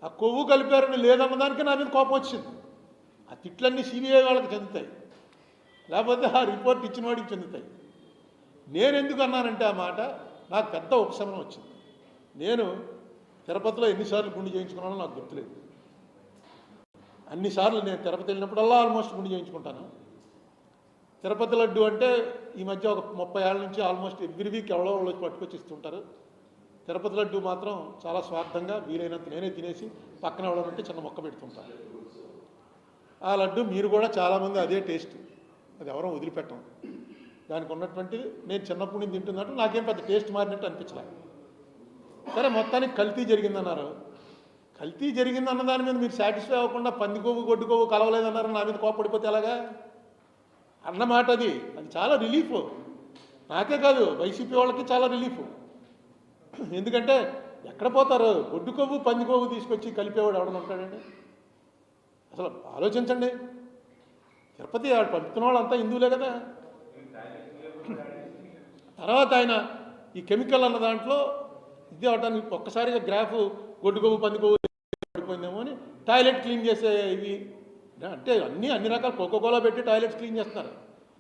ఆ కొవ్వు కలిపారని లేదన్నదానికి నా మీద కోపం వచ్చింది. ఆ తిట్లన్నీ సిబిఐ వాళ్ళకి చెందుతాయి, లేకపోతే ఆ రిపోర్ట్ ఇచ్చిన వాడికి చెందుతాయి. నేను ఎందుకు అన్నానంటే ఆ మాట నాకు పెద్ద ఉపశమనం వచ్చింది. నేను తిరుపతిలో ఎన్నిసార్లు గుండు చేయించుకున్నానో నాకు గుర్తులేదు. అన్నిసార్లు నేను తిరుపతి వెళ్ళినప్పుడల్లా ఆల్మోస్ట్ గుండు చేయించుకుంటాను. తిరుపతి లడ్డు అంటే ఈ మధ్య ఒక 30 ఏళ్ళ నుంచి ఆల్మోస్ట్ ఎవ్రీ వీక్ ఎవరో వాళ్ళు పట్టుకొచ్చి ఇస్తుంటారు. తిరుపతి లడ్డు మాత్రం చాలా స్వార్థంగా వీలైనంత నేనే తినేసి పక్కన ఎవడంటే చిన్న మొక్క పెడుతుంటాను. ఆ లడ్డు మీరు కూడా చాలామంది అదే టేస్ట్, అది ఎవరో వదిలిపెట్టం. దానికి ఉన్నటువంటిది నేను చిన్నప్పటి నుంచి తింటున్నట్టు నాకేం పెద్ద టేస్ట్ మారినట్టు అనిపించలేదు. సరే, మొత్తానికి కల్తీ జరిగిందన్నారు. కల్తీ జరిగిందన్న దాని మీద మీరు సాటిస్ఫై అవ్వకుండా పందికోవు గొడ్డుకోవు కలవలేదన్నారు, నా మీద కోపడిపోతే ఎలాగా అన్నమాట. అది చాలా రిలీఫ్, నాకే కాదు వైసీపీ వాళ్ళకి చాలా రిలీఫ్. ఎందుకంటే ఎక్కడ పోతారు, గొడ్డు కొవ్వు పంది కొవ్వు తీసుకొచ్చి కలిపేవాడు ఎవడని ఉంటాడండి? అసలు ఆలోచించండి. తిరుపతి పంపుతున్న వాళ్ళంతా హిందువులే కదా. తర్వాత ఆయన ఈ కెమికల్ అన్న దాంట్లో ఇది అవడానికి ఒక్కసారిగా గ్రాఫ్ గొడ్డు కొవ్వు పంది కొవ్వు పడిపోయిందేమో అని టాయిలెట్ క్లీన్ చేసే ఇవి అంటే అన్ని రకాల కోకోకోలా పెట్టి టాయిలెట్స్ క్లీన్ చేస్తున్నారు.